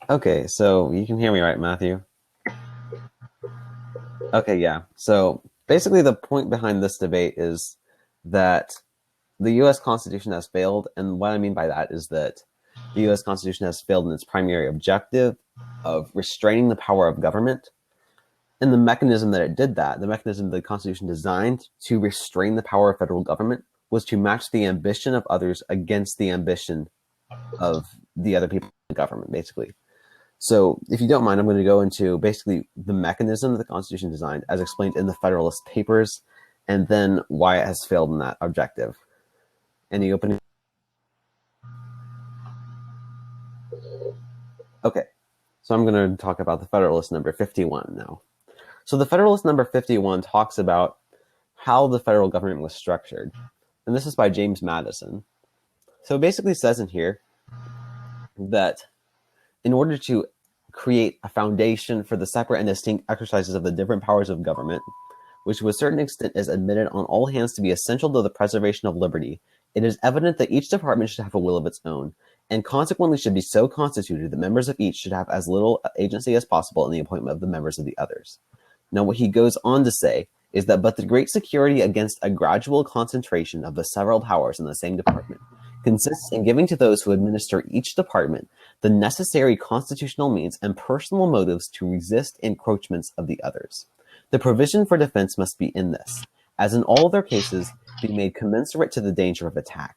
Okay, so you can hear me, right, Matthew? Okay, yeah. So basically, the point behind this debate is that the U.S. Constitution has failed, and what I mean by that is that the U.S. Constitution has failed in its primary objective of restraining the power of government. And the mechanism that it did that, the mechanism the Constitution designed to restrain the power of federal government, was to match the ambition of others against the ambition of the other people in the government, basically. So, if you don't mind, I'm going to go into basically the mechanism that the Constitution designed, as explained in the Federalist Papers, and then why it has failed in that objective. Any opening? Okay, so I'm going to talk about the Federalist number 51 now. So, the Federalist number 51 talks about how the federal government was structured, and this is by James Madison. So, it basically says in here that in order to create a foundation for the separate and distinct exercises of the different powers of government, which to a certain extent is admitted on all hands to be essential to the preservation of liberty, it is evident that each department should have a will of its own, and consequently should be so constituted that members of each should have as little agency as possible in the appointment of the members of the others. Now, what he goes on to say is that but the great security against a gradual concentration of the several powers in the same department consists in giving to those who administer each department the necessary constitutional means and personal motives to resist encroachments of the others. The provision for defense must be in this, as in all other cases, be made commensurate to the danger of attack.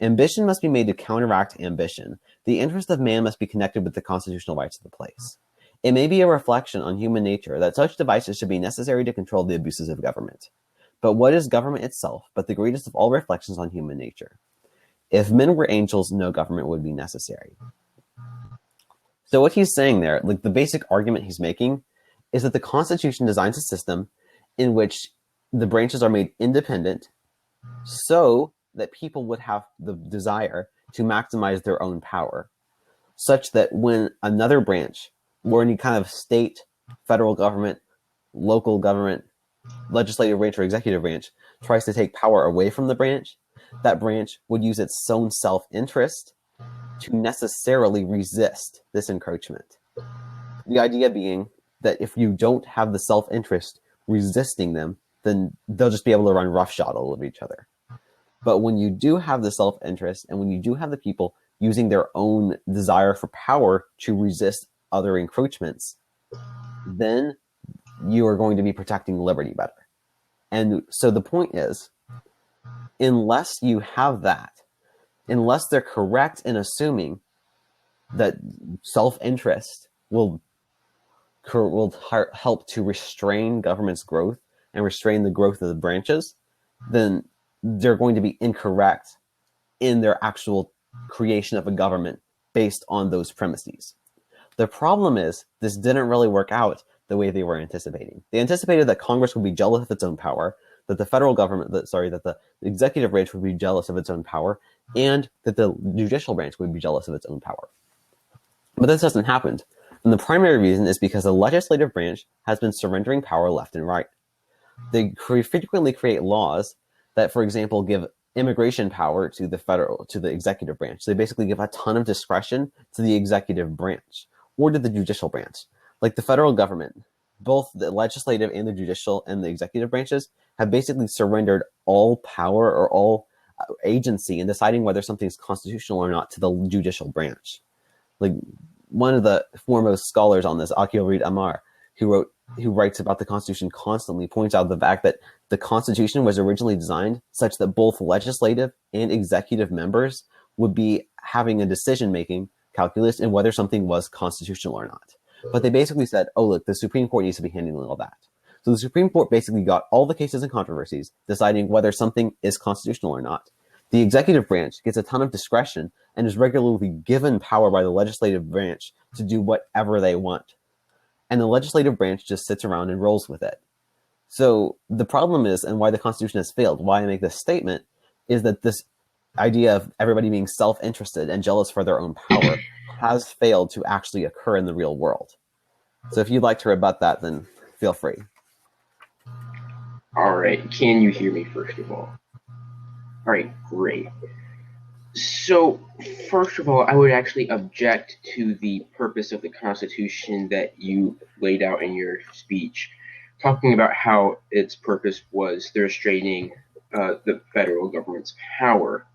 Ambition must be made to counteract ambition. The interest of man must be connected with the constitutional rights of the place. It may be a reflection on human nature that such devices should be necessary to control the abuses of government. But what is government itself but the greatest of all reflections on human nature? If men were angels, no government would be necessary. So what he's saying there, like the basic argument he's making, is that the Constitution designs a system in which the branches are made independent so that people would have the desire to maximize their own power, such that when another branch, or any kind of state, federal government, local government, legislative branch, or executive branch, tries to take power away from the branch, that branch would use its own self-interest to necessarily resist this encroachment. The idea being that if you don't have the self-interest resisting them, then they'll just be able to run roughshod all over each other. But when you do have the self-interest, and when you do have the people using their own desire for power to resist other encroachments, then you are going to be protecting liberty better. And so the point is, unless you have that, unless they're correct in assuming that self-interest will help to restrain government's growth and restrain the growth of the branches, then they're going to be incorrect in their actual creation of a government based on those premises. The problem is this didn't really work out the way they were anticipating. They anticipated that Congress would be jealous of its own power, that the federal government, that the executive branch would be jealous of its own power, and that the judicial branch would be jealous of its own power. But this hasn't happened. And the primary reason is because the legislative branch has been surrendering power left and right. They frequently create laws that, for example, give immigration power to the executive branch. They basically give a ton of discretion to the executive branch or to the judicial branch. Like the federal government, both the legislative and the judicial and the executive branches have basically surrendered all power or all agency in deciding whether something is constitutional or not to the judicial branch. Like one of the foremost scholars on this, Akil Reed Amar, who writes about the Constitution constantly, points out the fact that the Constitution was originally designed such that both legislative and executive members would be having a decision-making calculus in whether something was constitutional or not. But they basically said, oh, look, the Supreme Court needs to be handling all that. So the Supreme Court basically got all the cases and controversies, deciding whether something is constitutional or not. The executive branch gets a ton of discretion and is regularly given power by the legislative branch to do whatever they want. And the legislative branch just sits around and rolls with it. So the problem is, and why the Constitution has failed, why I make this statement, is that this idea of everybody being self-interested and jealous for their own power has failed to actually occur in the real world. So if you'd like to rebut that, then feel free. All right. Can you hear me, first of all? All right, great. So, first of all, I would actually object to the purpose of the Constitution that you laid out in your speech, talking about how its purpose was the restraining the federal government's power.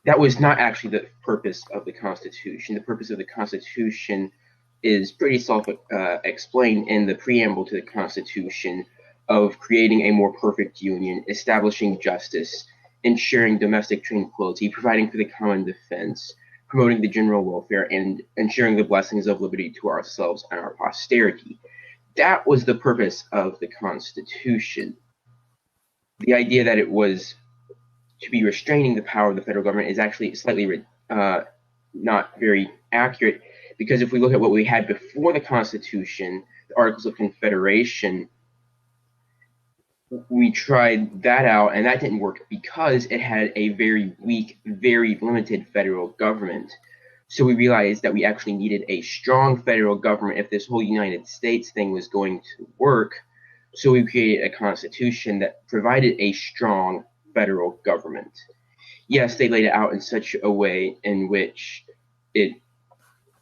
That was not actually the purpose of the Constitution. The purpose of the Constitution is pretty self-explained in the preamble to the Constitution of creating a more perfect union, establishing justice, ensuring domestic tranquility, providing for the common defense, promoting the general welfare, and ensuring the blessings of liberty to ourselves and our posterity. That was the purpose of the Constitution. The idea that it was to be restraining the power of the federal government is actually slightly not very accurate, because if we look at what we had before the Constitution, the Articles of Confederation, we tried that out and that didn't work because it had a very weak, very limited federal government. So we realized that we actually needed a strong federal government if this whole United States thing was going to work. So we created a constitution that provided a strong federal government. Yes, they laid it out in such a way in which it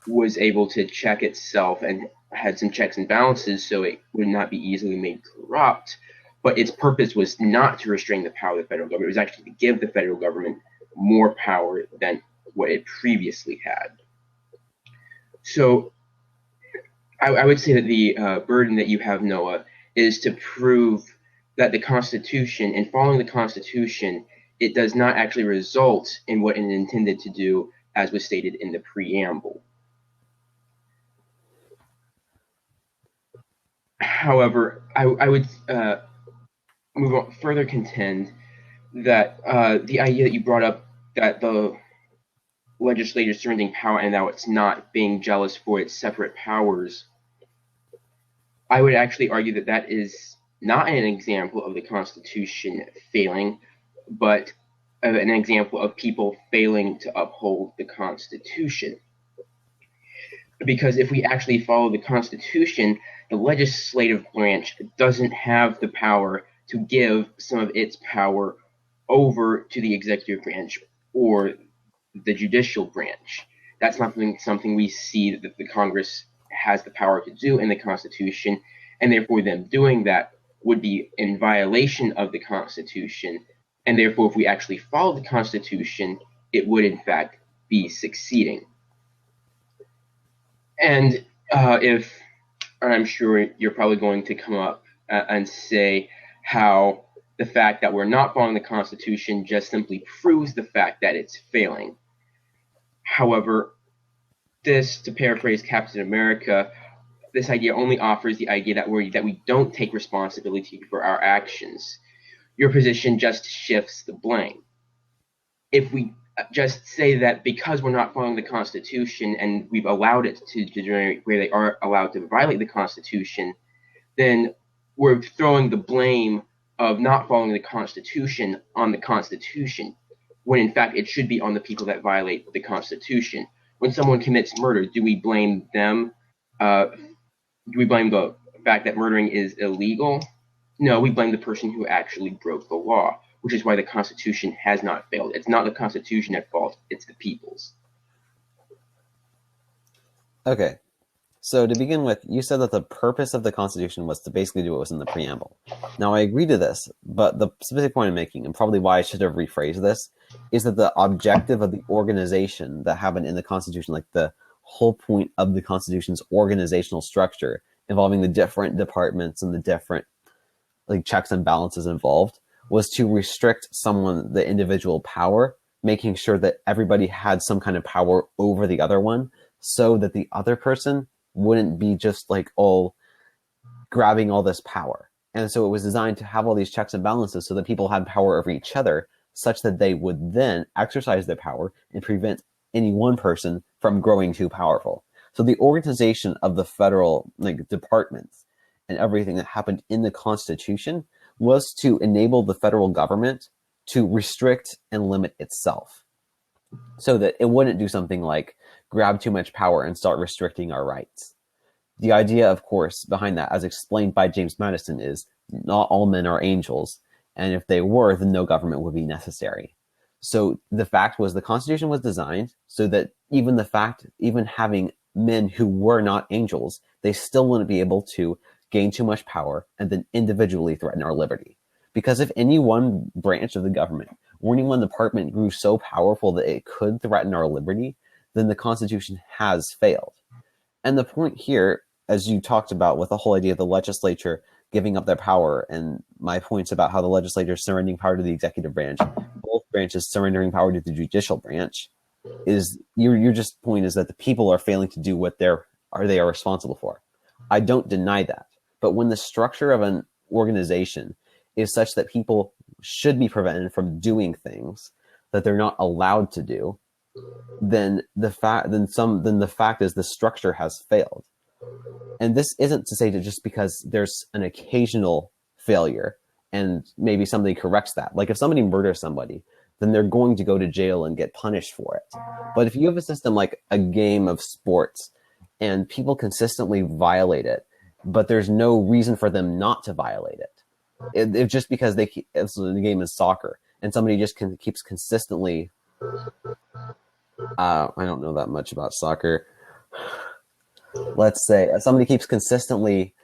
was able to check itself and had some checks and balances so it would not be easily made corrupt. But its purpose was not to restrain the power of the federal government. It was actually to give the federal government more power than what it previously had. So I would say that the burden that you have, Noah, is to prove that the Constitution, in following the Constitution, it does not actually result in what it intended to do, as was stated in the preamble. However, I would move on, further contend that the idea that you brought up, that the legislature surrendering power and now it's not being jealous for its separate powers, I would actually argue that that is not an example of the Constitution failing, but an example of people failing to uphold the Constitution. Because if we actually follow the Constitution, the legislative branch doesn't have the power to give some of its power over to the executive branch or the judicial branch. That's not something we see that the Congress has the power to do in the Constitution, and therefore them doing that would be in violation of the Constitution, and therefore if we actually follow the Constitution, it would in fact be succeeding. And I'm sure you're probably going to come up and say how the fact that we're not following the Constitution just simply proves the fact that it's failing. However, this, to paraphrase Captain America, this idea only offers the idea that we don't take responsibility for our actions. Your position just shifts the blame. If we just say that because we're not following the Constitution and we've allowed it to degenerate where they are allowed to violate the Constitution, then we're throwing the blame of not following the Constitution on the Constitution, when in fact it should be on the people that violate the Constitution. When someone commits murder, do we blame them? Do we blame the fact that murdering is illegal? No, we blame the person who actually broke the law, which is why the Constitution has not failed. It's not the Constitution at fault, it's the people's. Okay, so to begin with, you said that the purpose of the Constitution was to basically do what was in the preamble. Now, I agree to this, but the specific point I'm making, and probably why I should have rephrased this, is that the objective of the organization that happened in the Constitution, like the whole point of the Constitution's organizational structure, involving the different departments and the different like checks and balances involved, was to restrict the individual power, making sure that everybody had some kind of power over the other one, so that the other person wouldn't be just like all grabbing all this power. And so it was designed to have all these checks and balances so that people had power over each other, such that they would then exercise their power and prevent any one person from growing too powerful. So the organization of the federal departments and everything that happened in the Constitution was to enable the federal government to restrict and limit itself, so that it wouldn't do something like grab too much power and start restricting our rights. The idea, of course, behind that, as explained by James Madison, is not all men are angels, and if they were, then no government would be necessary. So the fact was the Constitution was designed so that even having men who were not angels, they still wouldn't be able to gain too much power and then individually threaten our liberty. Because if any one branch of the government or any one department grew so powerful that it could threaten our liberty, then the Constitution has failed. And the point here, as you talked about with the whole idea of the legislature giving up their power, and my points about how the legislature is surrendering power to the executive branch, both branches surrendering power to the judicial branch, is your just point is that the people are failing to do what they are responsible for. I don't deny that. But when the structure of an organization is such that people should be prevented from doing things that they're not allowed to do, then the fact is the structure has failed. And this isn't to say that just because there's an occasional failure and maybe somebody corrects that. Like if somebody murders somebody, then they're going to go to jail and get punished for it. But if you have a system like a game of sports and people consistently violate it, but there's no reason for them not to violate it, just because the game is soccer and somebody just keeps consistently, I don't know that much about soccer. Let's say somebody keeps consistently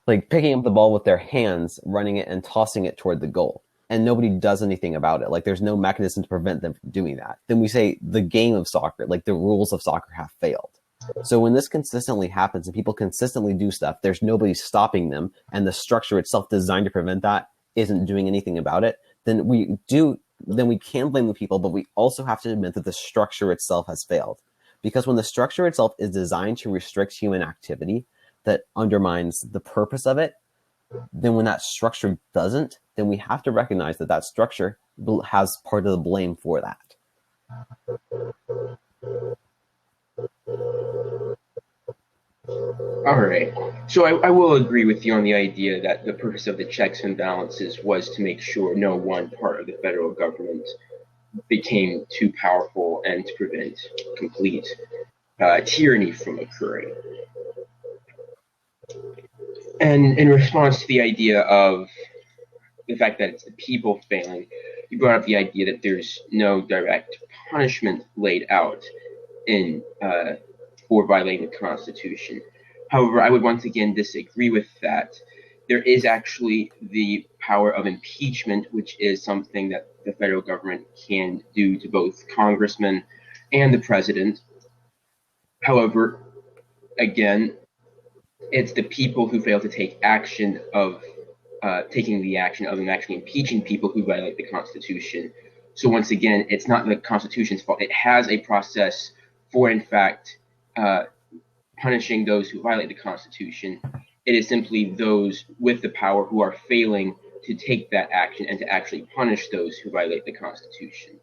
like picking up the ball with their hands, running it and tossing it toward the goal, and nobody does anything about it. Like there's no mechanism to prevent them from doing that. Then we say the game of soccer, like the rules of soccer have failed. So when this consistently happens and people consistently do stuff, there's nobody stopping them, and the structure itself designed to prevent that isn't doing anything about it, then we can blame the people, but we also have to admit that the structure itself has failed. Because when the structure itself is designed to restrict human activity that undermines the purpose of it, then when that structure doesn't, then we have to recognize that that structure has part of the blame for that. All right. So I will agree with you on the idea that the purpose of the checks and balances was to make sure no one part of the federal government became too powerful and to prevent complete tyranny from occurring. And in response to the idea of the fact that it's the people failing, you brought up the idea that there's no direct punishment laid out in for violating the Constitution. However, I would once again disagree with that. There is actually the power of impeachment, which is something that the federal government can do to both congressmen and the president. However, again, it's the people who fail to take action of taking the action of actually impeaching people who violate the Constitution. So once again, it's not the Constitution's fault. It has a process for, in fact, punishing those who violate the Constitution. It is simply those with the power who are failing to take that action and to actually punish those who violate the Constitution.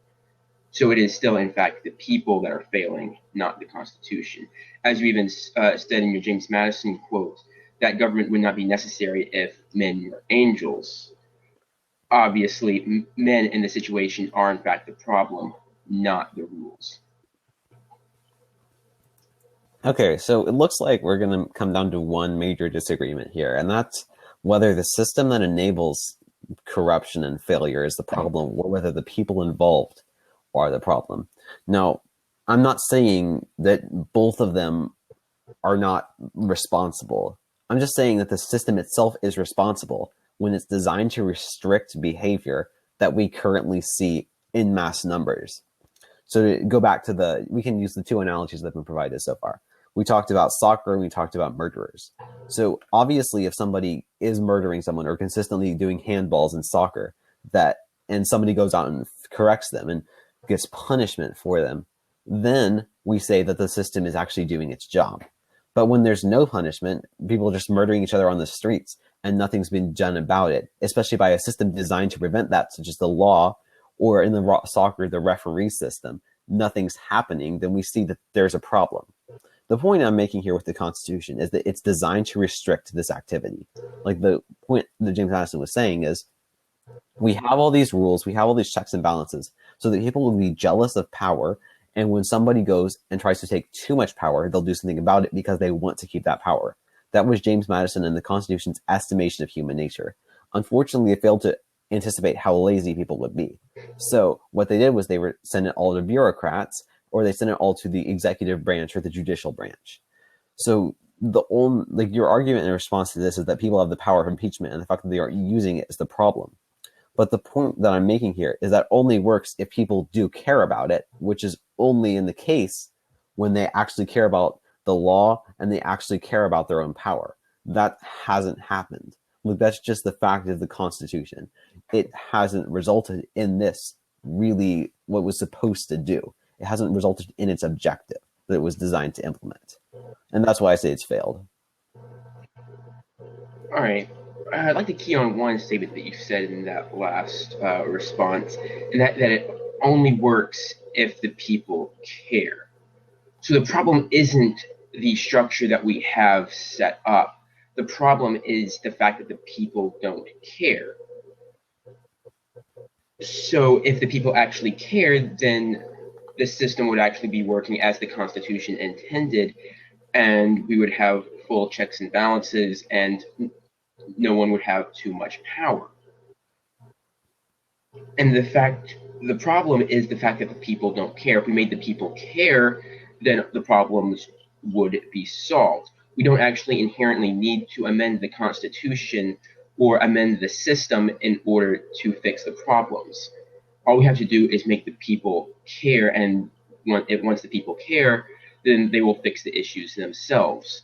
So it is still, in fact, the people that are failing, not the Constitution. As you even said in your James Madison quote, that government would not be necessary if men were angels. Obviously, men in the situation are, in fact, the problem, not the rules. Okay, so it looks like we're going to come down to one major disagreement here, and that's whether the system that enables corruption and failure is the problem or whether the people involved are the problem. Now, I'm not saying that both of them are not responsible. I'm just saying that the system itself is responsible when it's designed to restrict behavior that we currently see in mass numbers. So to go back to we can use the two analogies that have been provided so far. We talked about soccer and we talked about murderers. So obviously if somebody is murdering someone or consistently doing handballs in soccer and somebody goes out and corrects them and gets punishment for them, then we say that the system is actually doing its job. But when there's no punishment, people are just murdering each other on the streets and nothing's been done about it, especially by a system designed to prevent that, such as the law, or in the soccer, the referee system, nothing's happening, then we see that there's a problem. The point I'm making here with the Constitution is that it's designed to restrict this activity. Like the point that James Madison was saying is, we have all these rules, we have all these checks and balances, so that people will be jealous of power, and when somebody goes and tries to take too much power, they'll do something about it because they want to keep that power. That was James Madison and the Constitution's estimation of human nature. Unfortunately, it failed to anticipate how lazy people would be. So what they did was they sent it all to bureaucrats, or they sent it all to the executive branch or the judicial branch. So the only, like, your argument in response to this is that people have the power of impeachment, and the fact that they aren't using it is the problem. But the point that I'm making here is that only works if people do care about it, which is only in the case when they actually care about the law and they actually care about their own power. That hasn't happened. Look, that's just the fact of the Constitution. It hasn't resulted in this really what was supposed to do. It hasn't resulted in its objective that it was designed to implement. And that's why I say it's failed. All right. I'd like to key on one statement that you said in that last response, and that it only works if the people care. So the problem isn't the structure that we have set up. The problem is the fact that the people don't care. So if the people actually cared, then the system would actually be working as the Constitution intended, and we would have full checks and balances, and no one would have too much power. And the problem is the fact that the people don't care. If we made the people care, then the problems would be solved. We don't actually inherently need to amend the Constitution or amend the system in order to fix the problems. All we have to do is make the people care, and once the people care, then they will fix the issues themselves.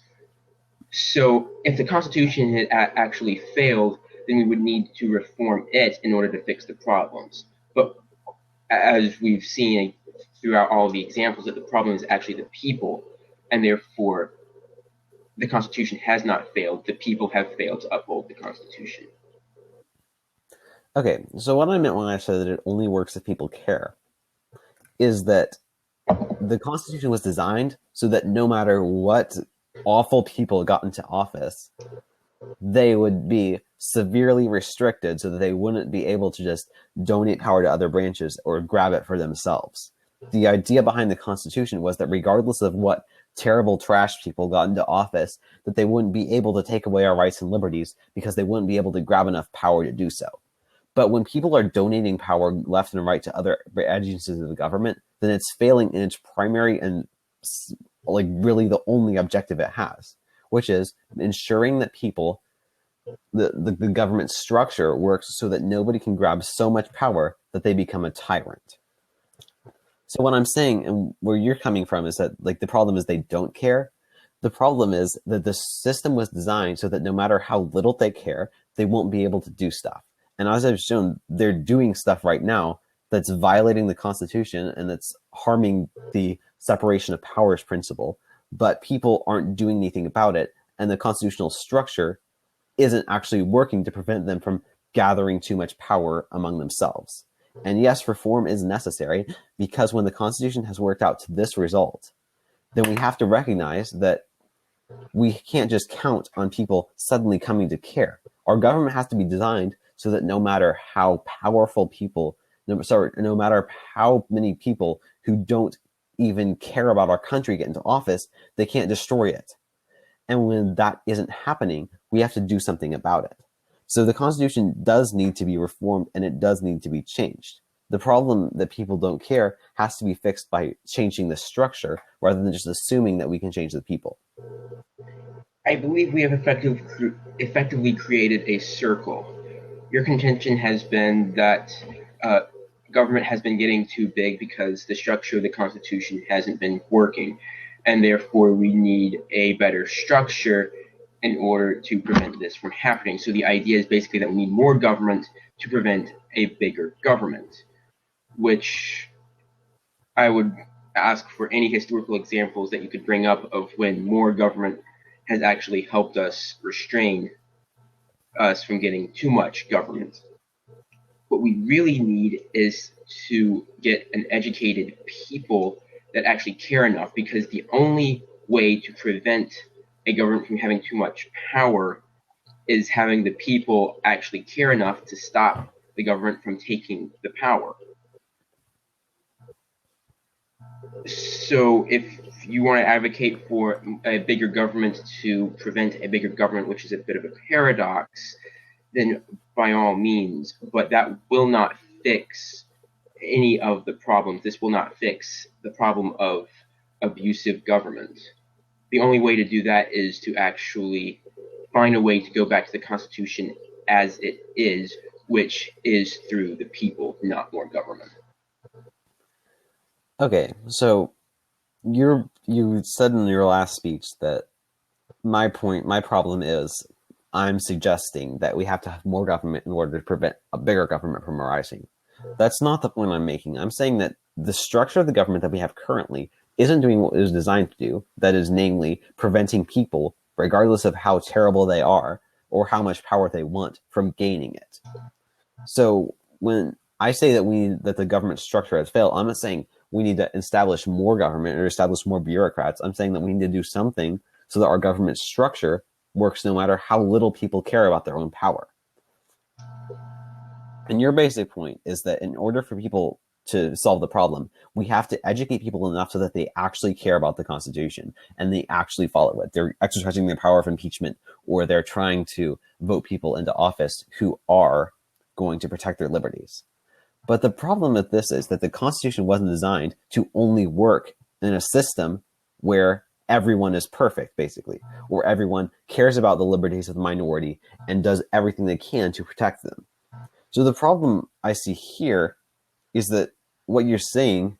So if the Constitution had actually failed, then we would need to reform it in order to fix the problems. But as we've seen throughout all the examples, that the problem is actually the people, and therefore the Constitution has not failed. The people have failed to uphold the Constitution. Okay, so what I meant when I said that it only works if people care is that the Constitution was designed so that no matter what awful people got into office, they would be severely restricted so that they wouldn't be able to just donate power to other branches or grab it for themselves. The idea behind the Constitution was that regardless of what terrible trash people got into office, that they wouldn't be able to take away our rights and liberties because they wouldn't be able to grab enough power to do so. But when people are donating power left and right to other agencies of the government, then it's failing in its primary and like really the only objective it has, which is ensuring that people, the government structure works so that nobody can grab so much power that they become a tyrant. So what I'm saying and where you're coming from is that like the problem is they don't care. The problem is that the system was designed so that no matter how little they care, they won't be able to do stuff. And as I've shown, they're doing stuff right now that's violating the Constitution and that's harming the separation of powers principle, but people aren't doing anything about it, and the constitutional structure isn't actually working to prevent them from gathering too much power among themselves. And yes, reform is necessary because when the Constitution has worked out to this result, then we have to recognize that we can't just count on people suddenly coming to care. Our government has to be designed so that no matter how powerful people, no matter how many people who don't even care about our country get into office, they can't destroy it. And when that isn't happening, we have to do something about it. So the Constitution does need to be reformed and it does need to be changed. The problem that people don't care has to be fixed by changing the structure rather than just assuming that we can change the people. I believe we have effectively created a circle. Your contention has been that government has been getting too big because the structure of the Constitution hasn't been working, and therefore we need a better structure in order to prevent this from happening. So the idea is basically that we need more government to prevent a bigger government, which I would ask for any historical examples that you could bring up of when more government has actually helped us restrain us from getting too much government. What we really need is to get an educated people that actually care enough, because the only way to prevent a government from having too much power is having the people actually care enough to stop the government from taking the power. So if you want to advocate for a bigger government to prevent a bigger government, which is a bit of a paradox, then by all means, but that will not fix any of the problems. This will not fix the problem of abusive government. The only way to do that is to actually find a way to go back to the Constitution as it is, which is through the people, not more government. Okay, so you said in your last speech that my problem is I'm suggesting that we have to have more government in order to prevent a bigger government from arising. That's not the point I'm making. I'm saying that the structure of the government that we have currently isn't doing what it was designed to do. That is, namely, preventing people, regardless of how terrible they are or how much power they want, from gaining it. So when I say that the government structure has failed, I'm not saying we need to establish more government or establish more bureaucrats. I'm saying that we need to do something so that our government structure works no matter how little people care about their own power. And your basic point is that in order for people to solve the problem, we have to educate people enough so that they actually care about the Constitution and they actually follow it. They're exercising their power of impeachment, or they're trying to vote people into office who are going to protect their liberties. But the problem with this is that the Constitution wasn't designed to only work in a system where everyone is perfect, basically, where everyone cares about the liberties of the minority and does everything they can to protect them. So the problem I see here is that what you're saying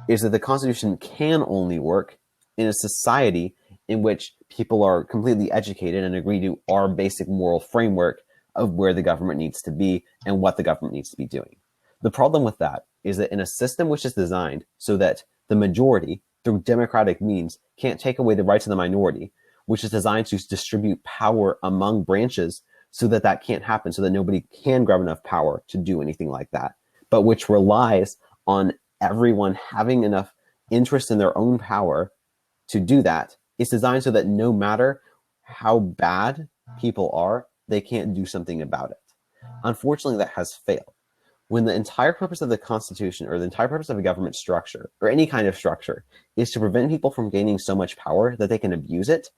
is that the Constitution can only work in a society in which people are completely educated and agree to our basic moral framework of where the government needs to be and what the government needs to be doing. The problem with that is that in a system which is designed so that the majority, through democratic means, can't take away the rights of the minority, which is designed to distribute power among branches so that that can't happen, so that nobody can grab enough power to do anything like that, but which relies on everyone having enough interest in their own power to do that. It's designed so that no matter how bad people are, they can't do something about it. Unfortunately, that has failed. When the entire purpose of the Constitution, or the entire purpose of a government structure, or any kind of structure, is to prevent people from gaining so much power that they can abuse it,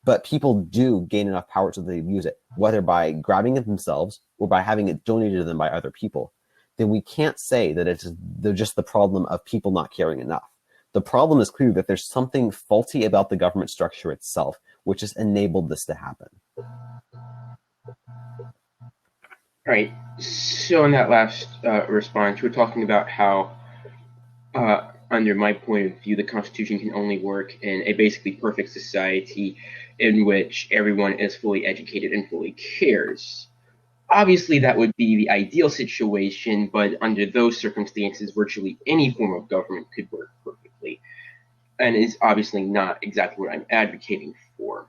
but people do gain enough power so they abuse it, whether by grabbing it themselves or by having it donated to them by other people, then we can't say that it's just the problem of people not caring enough. The problem is clear that there's something faulty about the government structure itself, which has enabled this to happen. All right. So in that last response, we're talking about how, under my point of view, the Constitution can only work in a basically perfect society in which everyone is fully educated and fully cares. Obviously, that would be the ideal situation, but under those circumstances, virtually any form of government could work perfectly, and is obviously not exactly what I'm advocating for.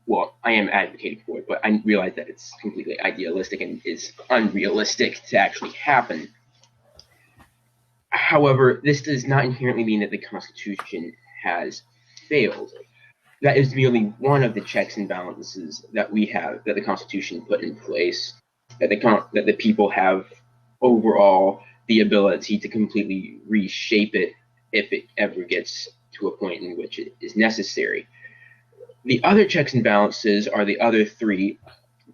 Well, I am advocating for it, but I realize that it's completely idealistic and is unrealistic to actually happen. However, this does not inherently mean that the Constitution has failed. That is merely one of the checks and balances that we have, that the Constitution put in place, that the people have overall the ability to completely reshape it if it ever gets to a point in which it is necessary. The other checks and balances are the other three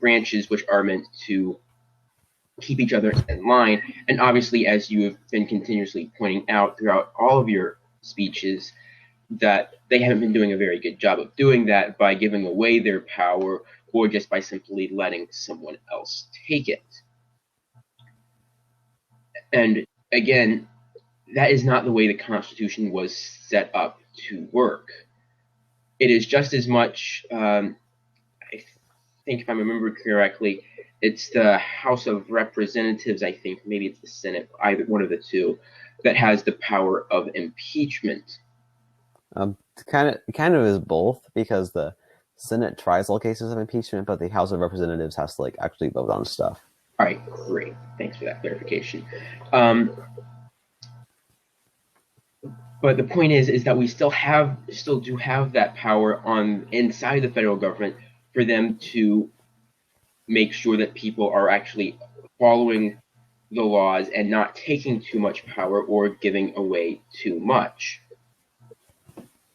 branches which are meant to keep each other in line. And obviously, as you have been continuously pointing out throughout all of your speeches, that they haven't been doing a very good job of doing that by giving away their power or just by simply letting someone else take it. And again, that is not the way the Constitution was set up to work. It is just as much, I think if I remember correctly, it's the House of Representatives, I think, maybe it's the Senate, either one of the two, that has the power of impeachment. Kind of is both, because the Senate tries all cases of impeachment, but the House of Representatives has to actually vote on stuff. All right, great. Thanks for that clarification. But the point is that we still do have that power on inside the federal government for them to make sure that people are actually following the laws and not taking too much power or giving away too much.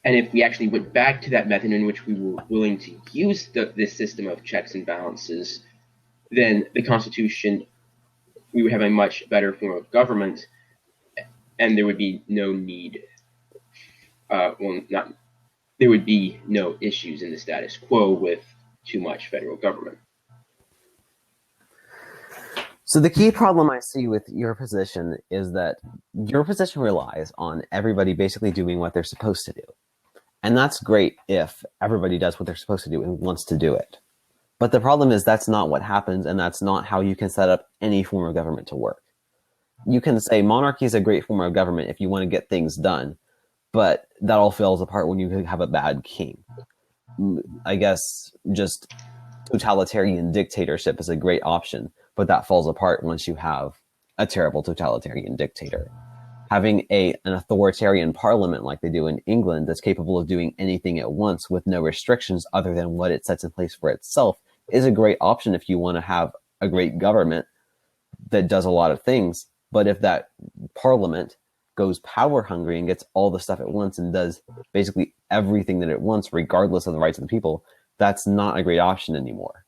And if we actually went back to that method in which we were willing to use this system of checks and balances, then the Constitution, we would have a much better form of government and there would be no need. Not there would be no issues in the status quo with too much federal government. So the key problem I see with your position is that your position relies on everybody basically doing what they're supposed to do. And that's great if everybody does what they're supposed to do and wants to do it. But the problem is that's not what happens, and that's not how you can set up any form of government to work. You can say monarchy is a great form of government if you want to get things done, but that all falls apart when you have a bad king. I guess just totalitarian dictatorship is a great option, but that falls apart once you have a terrible totalitarian dictator. Having an authoritarian parliament like they do in England that's capable of doing anything at once with no restrictions other than what it sets in place for itself is a great option if you want to have a great government that does a lot of things. But if that parliament goes power hungry and gets all the stuff at once and does basically everything that it wants, regardless of the rights of the people, that's not a great option anymore.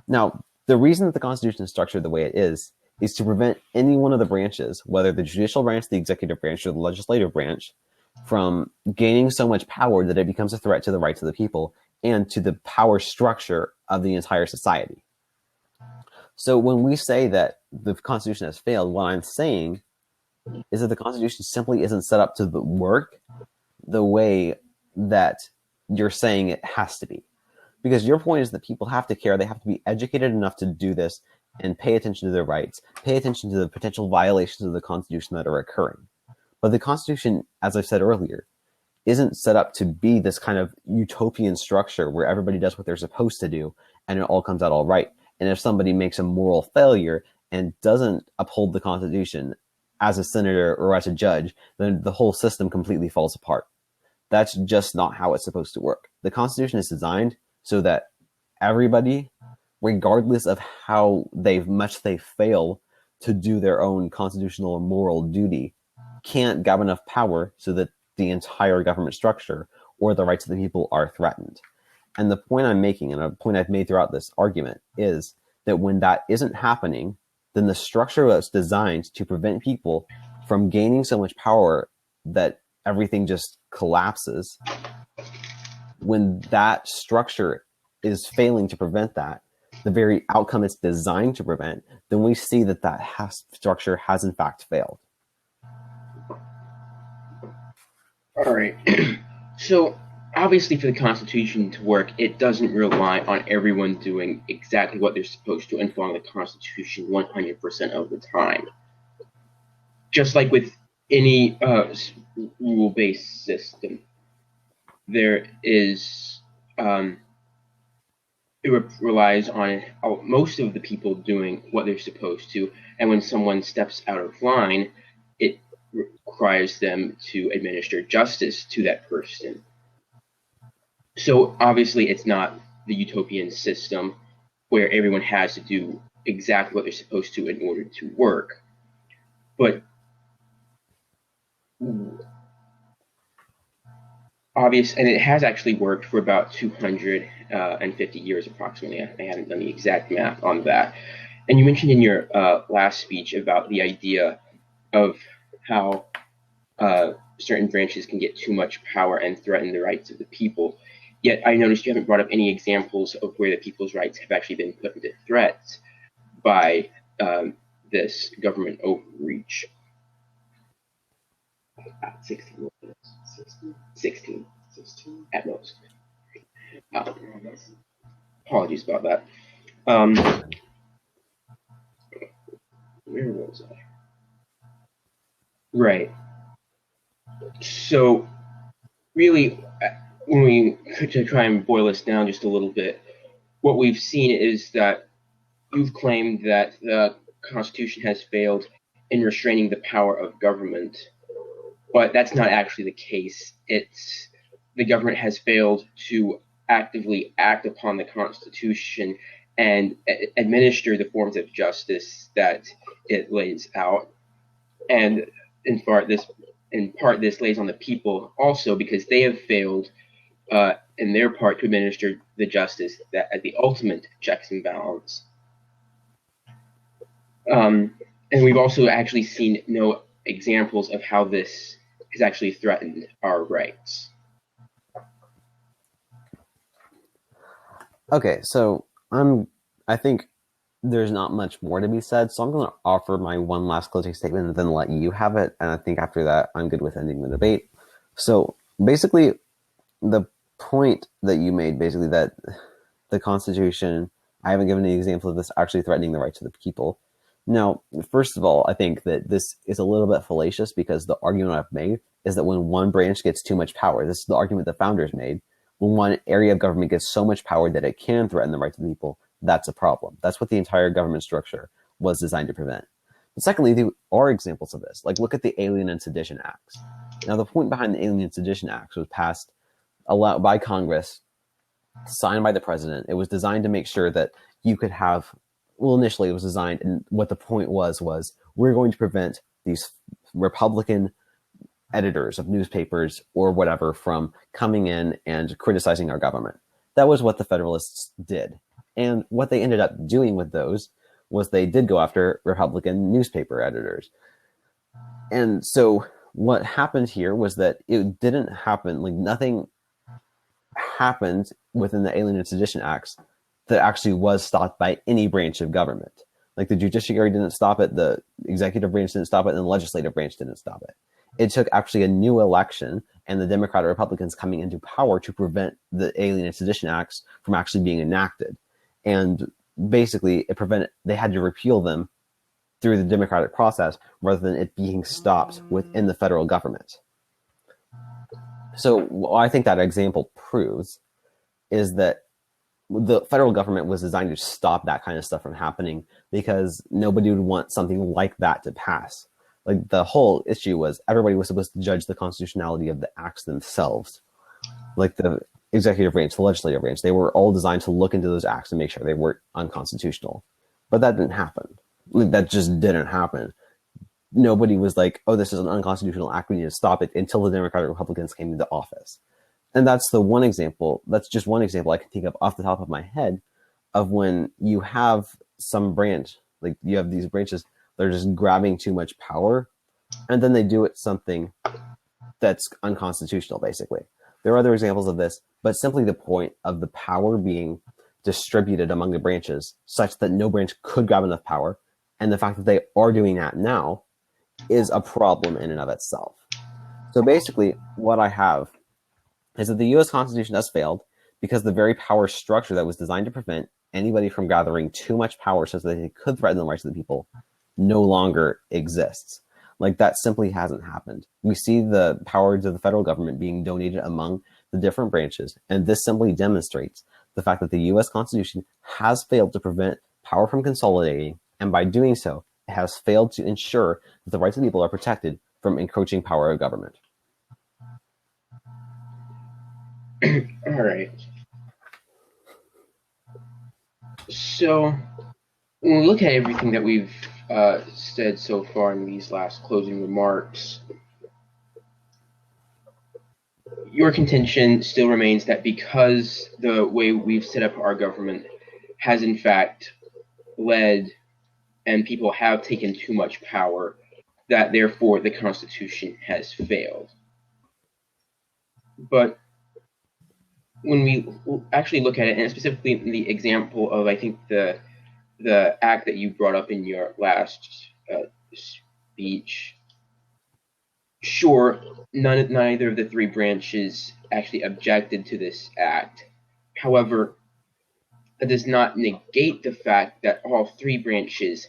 Now, the reason that the Constitution is structured the way it is to prevent any one of the branches, whether the judicial branch, the executive branch, or the legislative branch, from gaining so much power that it becomes a threat to the rights of the people and to the power structure of the entire society. So when we say that the Constitution has failed, what I'm saying is that the Constitution simply isn't set up to work the way that you're saying it has to be. Because your point is that people have to care, they have to be educated enough to do this and pay attention to their rights, pay attention to the potential violations of the Constitution that are occurring. But the Constitution, as I said earlier, isn't set up to be this kind of utopian structure where everybody does what they're supposed to do and it all comes out all right. And if somebody makes a moral failure and doesn't uphold the Constitution as a senator or as a judge, then the whole system completely falls apart. That's just not how it's supposed to work. The Constitution is designed so that everybody, regardless of how much they fail to do their own constitutional or moral duty, can't have enough power so that the entire government structure or the rights of the people are threatened. And the point I'm making, and a point I've made throughout this argument, is that when that isn't happening, then the structure that's designed to prevent people from gaining so much power that everything just collapses, when that structure is failing to prevent that, the very outcome it's designed to prevent, then we see that structure has in fact failed. All right. So obviously for the Constitution to work, it doesn't rely on everyone doing exactly what they're supposed to and following the Constitution 100% of the time. Just like with any rule-based system, there is it relies on most of the people doing what they're supposed to, and when someone steps out of line, it requires them to administer justice to that person. So obviously it's not the utopian system where everyone has to do exactly what they're supposed to in order to work. But and it has actually worked for about 250 years approximately. I haven't done the exact math on that. And you mentioned in your last speech about the idea of how certain branches can get too much power and threaten the rights of the people. Yet I noticed you haven't brought up any examples of where the people's rights have actually been put into threat by this government overreach. 16 at most. Apologies about that. Where was I? Right. So, really, when we could try and boil this down just a little bit, what we've seen is that you've claimed that the Constitution has failed in restraining the power of government, but that's not actually the case. The government has failed to actively act upon the Constitution and administer the forms of justice that it lays out. And in part, this lays on the people also because they have failed in their part to administer the justice that at the ultimate checks and balance. And we've also actually seen no examples of how this has actually threatened our rights. Okay, so I think there's not much more to be said, so I'm going to offer my one last closing statement and then let you have it. And I think after that, I'm good with ending the debate. So basically, the point that you made, basically, that the Constitution, I haven't given any example of this actually threatening the rights of the people. Now, first of all, I think that this is a little bit fallacious because the argument I've made is that when one branch gets too much power, this is the argument the founders made, when one area of government gets so much power that it can threaten the rights of the people, that's a problem. That's what the entire government structure was designed to prevent. But secondly, there are examples of this. Like, look at the Alien and Sedition Acts. Now, the point behind the Alien and Sedition Acts was passed by Congress, signed by the president. It was designed to make sure that you could have, well, initially it was designed, and what the point was we're going to prevent these Republican editors of newspapers or whatever from coming in and criticizing our government. That was what the Federalists did. And what they ended up doing with those was they did go after Republican newspaper editors. And so what happened here was that it didn't happen, like nothing happened within the Alien and Sedition Acts that actually was stopped by any branch of government. Like the judiciary didn't stop it, the executive branch didn't stop it, and the legislative branch didn't stop it. It took actually a new election and the Democratic Republicans coming into power to prevent the Alien and Sedition Acts from actually being enacted. And basically, they had to repeal them through the democratic process rather than it being stopped within the federal government. So what I think that example proves is that the federal government was designed to stop that kind of stuff from happening because nobody would want something like that to pass. Like the whole issue was everybody was supposed to judge the constitutionality of the acts themselves. Like the executive branch, the legislative branch, they were all designed to look into those acts and make sure they weren't unconstitutional. But that didn't happen. That just didn't happen. Nobody was like, oh, this is an unconstitutional act, we need to stop it, until the Democratic Republicans came into office. And that's the one example, that's just one example I can think of off the top of my head of when you have some branch, like you have these branches that are just grabbing too much power, and then they do it something that's unconstitutional, basically. There are other examples of this, but simply the point of the power being distributed among the branches such that no branch could grab enough power, and the fact that they are doing that now is a problem in and of itself. So basically, what I have is that the U.S. Constitution has failed because the very power structure that was designed to prevent anybody from gathering too much power so that they could threaten the rights of the people no longer exists. Like, that simply hasn't happened. We see the powers of the federal government being donated among the different branches, and this simply demonstrates the fact that the U.S. Constitution has failed to prevent power from consolidating, and by doing so, it has failed to ensure that the rights of the people are protected from encroaching power of government. All right. So, when we look at everything that we've said so far in these last closing remarks, your contention still remains that because the way we've set up our government has in fact led and people have taken too much power, that therefore the Constitution has failed. But when we actually look at it, and specifically the example of, I think, the act that you brought up in your last speech, sure, neither of the three branches actually objected to this act. However, that does not negate the fact that all three branches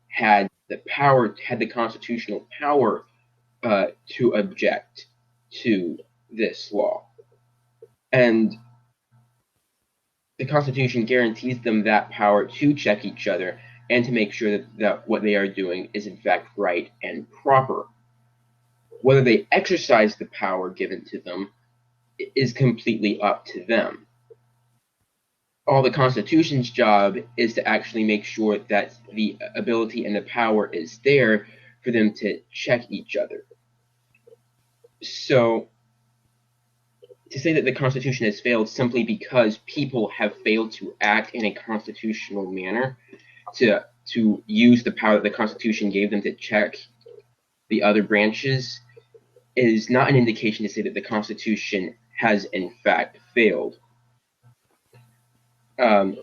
had the constitutional power to object to this law. And the Constitution guarantees them that power to check each other and to make sure that what they are doing is in fact right and proper. Whether they exercise the power given to them is completely up to them. All the Constitution's job is to actually make sure that the ability and the power is there for them to check each other. So, to say that the Constitution has failed simply because people have failed to act in a constitutional manner, to use the power that the Constitution gave them to check the other branches is not an indication to say that the Constitution has in fact failed. I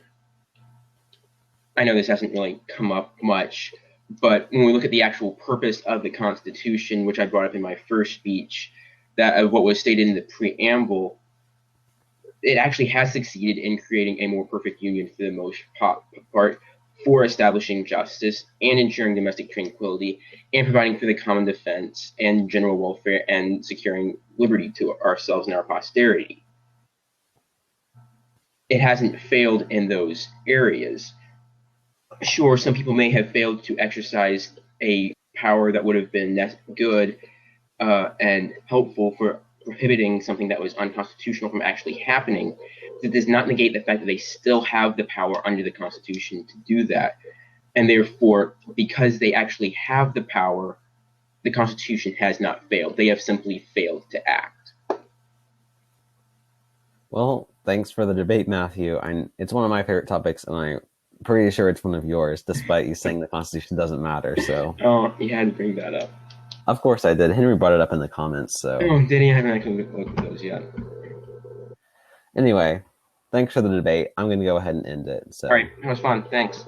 know this hasn't really come up much, but when we look at the actual purpose of the Constitution, which I brought up in my first speech, that of what was stated in the preamble, it actually has succeeded in creating a more perfect union for the most part, for establishing justice and ensuring domestic tranquility and providing for the common defense and general welfare and securing liberty to ourselves and our posterity. It hasn't failed in those areas. Sure, some people may have failed to exercise a power that would have been good and helpful for prohibiting something that was unconstitutional from actually happening. That does not negate the fact that they still have the power under the Constitution to do that. And therefore, because they actually have the power, the Constitution has not failed. They have simply failed to act. Well, thanks for the debate, Matthew. It's one of my favorite topics, and I'm pretty sure it's one of yours, despite you saying the Constitution doesn't matter. So, oh, you had to bring that up. Of course I did. Henry brought it up in the comments. So, did he? I haven't actually looked at those yet. Anyway, thanks for the debate. I'm going to go ahead and end it. So. All right, that was fun. Thanks.